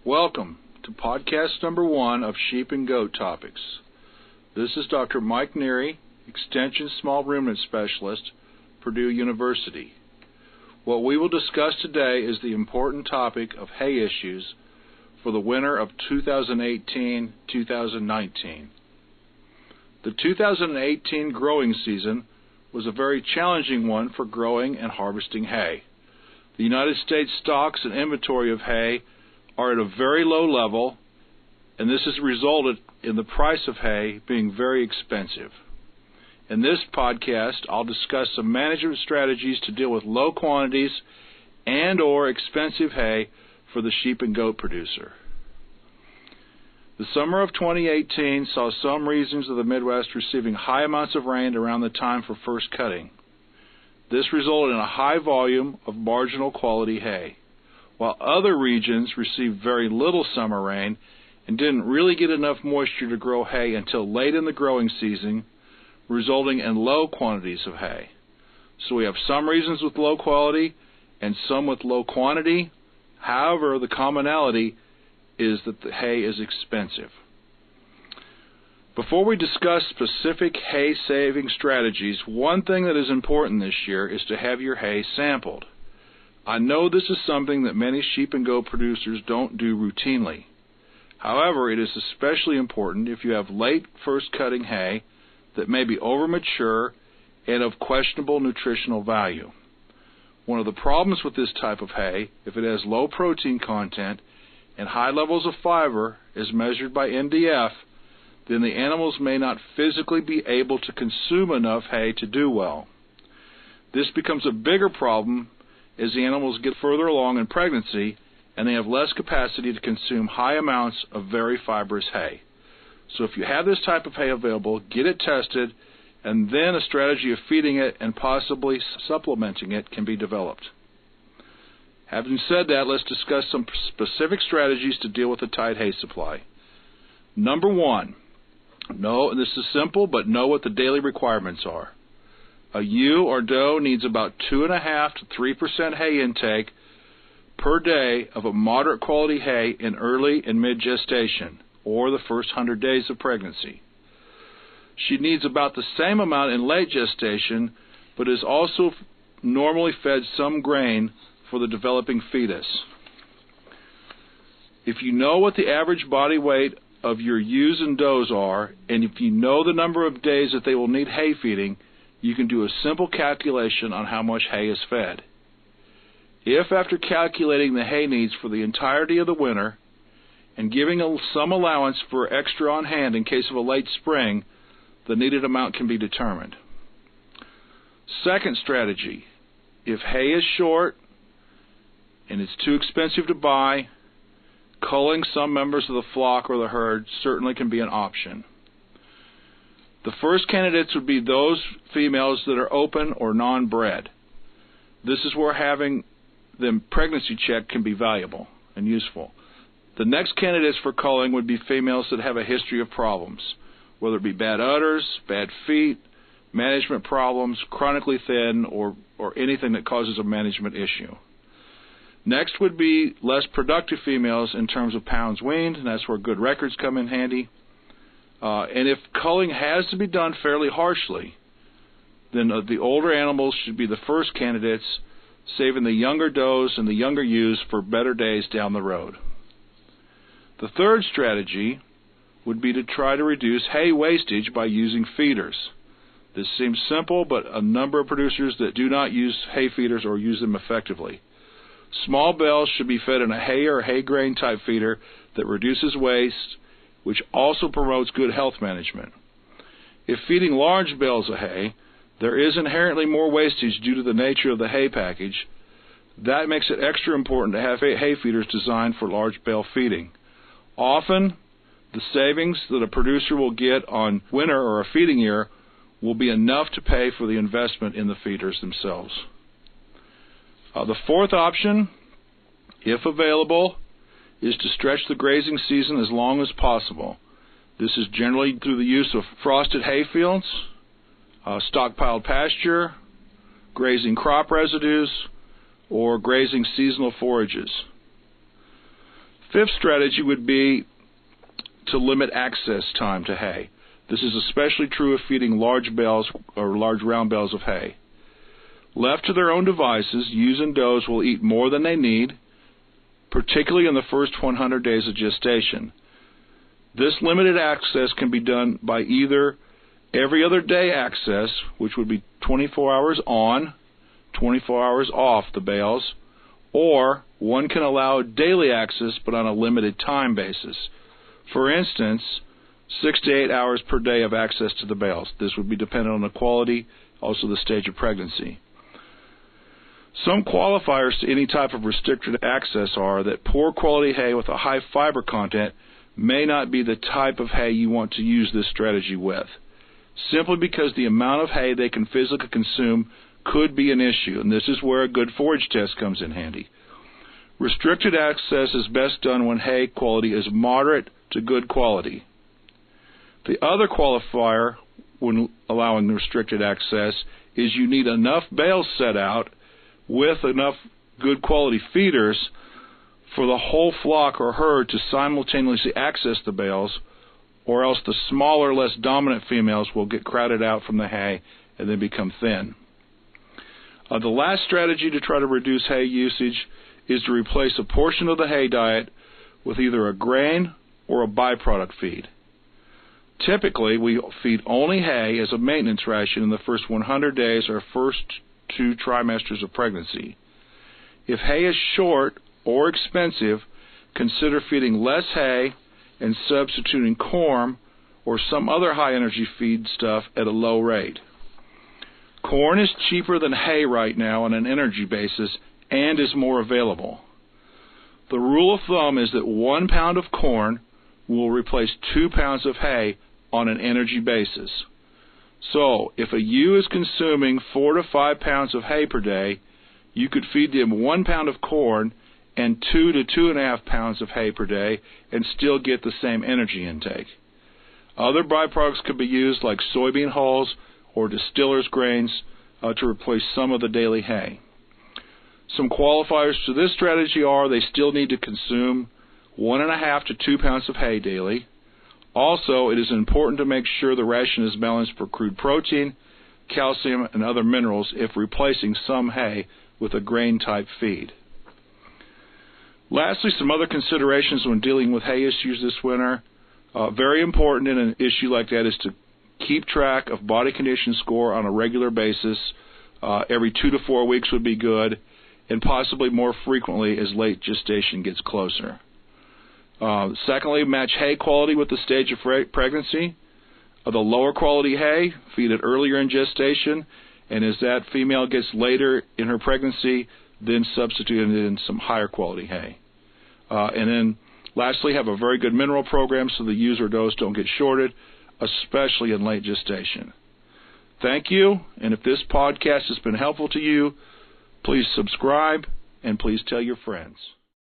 Welcome to podcast number 1 of Sheep and Goat Topics. This is Dr. Mike Neary, Extension Small Ruminant Specialist, Purdue University. What we will discuss today is the important topic of hay issues for the winter of 2018-2019. The 2018 growing season was a very challenging one for growing and harvesting hay. The United States stocks and inventory of hay are at a very low level, and this has resulted in the price of hay being very expensive. In this podcast, I'll discuss some management strategies to deal with low quantities and/or expensive hay for the sheep and goat producer. The summer of 2018 saw some regions of the Midwest receiving high amounts of rain around the time for first cutting. This resulted in a high volume of marginal quality hay, while other regions received very little summer rain and didn't really get enough moisture to grow hay until late in the growing season, resulting in low quantities of hay. So we have some regions with low quality and some with low quantity. However, the commonality is that the hay is expensive. Before we discuss specific hay saving strategies, one thing that is important this year is to have your hay sampled. I know this is something that many sheep and goat producers don't do routinely. However, it is especially important if you have late first cutting hay that may be overmature and of questionable nutritional value. One of the problems with this type of hay, if it has low protein content and high levels of fiber as measured by NDF, then the animals may not physically be able to consume enough hay to do well. This becomes a bigger problem as the animals get further along in pregnancy and they have less capacity to consume high amounts of very fibrous hay. So if you have this type of hay available, get it tested, and then a strategy of feeding it and possibly supplementing it can be developed. Having said that, let's discuss some specific strategies to deal with the tight hay supply. Number 1, this is simple, but know what the daily requirements are. A ewe or doe needs about 2.5 to 3% hay intake per day of a moderate quality hay in early and mid-gestation, or the first 100 days of pregnancy. She needs about the same amount in late gestation, but is also normally fed some grain for the developing fetus. If you know what the average body weight of your ewes and does are, and if you know the number of days that they will need hay feeding, you can do a simple calculation on how much hay is fed. If after calculating the hay needs for the entirety of the winter and giving some allowance for extra on hand in case of a late spring, the needed amount can be determined. Second strategy, if hay is short and it's too expensive to buy, culling some members of the flock or the herd certainly can be an option. The first candidates would be those females that are open or non-bred. This is where having them pregnancy checked can be valuable and useful. The next candidates for culling would be females that have a history of problems, whether it be bad udders, bad feet, management problems, chronically thin, or anything that causes a management issue. Next would be less productive females in terms of pounds weaned, and that's where good records come in handy. And if culling has to be done fairly harshly, then the older animals should be the first candidates, saving the younger does and the younger ewes for better days down the road. The third strategy would be to try to reduce hay wastage by using feeders. This seems simple, but a number of producers that do not use hay feeders or use them effectively. Small bales should be fed in a hay or hay grain type feeder that reduces waste, which also promotes good health management. If feeding large bales of hay, there is inherently more wastage due to the nature of the hay package. That makes it extra important to have hay feeders designed for large bale feeding. Often, the savings that a producer will get on winter or a feeding year will be enough to pay for the investment in the feeders themselves. The fourth option, if available, is to stretch the grazing season as long as possible. This is generally through the use of frosted hay fields, stockpiled pasture, grazing crop residues, or grazing seasonal forages. Fifth strategy would be to limit access time to hay. This is especially true of feeding large bales or large round bales of hay. Left to their own devices, ewes and does will eat more than they need, particularly in the first 100 days of gestation. This limited access can be done by either every other day access, which would be 24 hours on, 24 hours off the bales, or one can allow daily access but on a limited time basis. For instance, 6 to 8 hours per day of access to the bales. This would be dependent on the quality, also the stage of pregnancy. Some qualifiers to any type of restricted access are that poor quality hay with a high fiber content may not be the type of hay you want to use this strategy with, simply because the amount of hay they can physically consume could be an issue, and this is where a good forage test comes in handy. Restricted access is best done when hay quality is moderate to good quality. The other qualifier when allowing restricted access is you need enough bales set out with enough good quality feeders for the whole flock or herd to simultaneously access the bales, or else the smaller, less dominant females will get crowded out from the hay and then become thin. The last strategy to try to reduce hay usage is to replace a portion of the hay diet with either a grain or a byproduct feed. Typically, we feed only hay as a maintenance ration in the first 100 days or first 2 trimesters of pregnancy. If hay is short or expensive, consider feeding less hay and substituting corn or some other high-energy feed stuff at a low rate. Corn is cheaper than hay right now on an energy basis and is more available. The rule of thumb is that 1 pound of corn will replace 2 pounds of hay on an energy basis. So, if a ewe is consuming 4 to 5 pounds of hay per day, you could feed them 1 pound of corn and 2 to 2.5 pounds of hay per day and still get the same energy intake. Other byproducts could be used like soybean hulls or distillers grains to replace some of the daily hay. Some qualifiers to this strategy are they still need to consume 1.5 to 2 pounds of hay daily. Also, it is important to make sure the ration is balanced for crude protein, calcium, and other minerals if replacing some hay with a grain-type feed. Lastly, some other considerations when dealing with hay issues this winter. Very important in an issue like that is to keep track of body condition score on a regular basis. Every 2 to 4 weeks would be good, and possibly more frequently as late gestation gets closer. Secondly, match hay quality with the stage of pregnancy. The lower quality hay, feed it earlier in gestation, and as that female gets later in her pregnancy, then substitute it in some higher quality hay. And then lastly, have a very good mineral program so the ewes or does don't get shorted, especially in late gestation. Thank you, and if this podcast has been helpful to you, please subscribe and please tell your friends.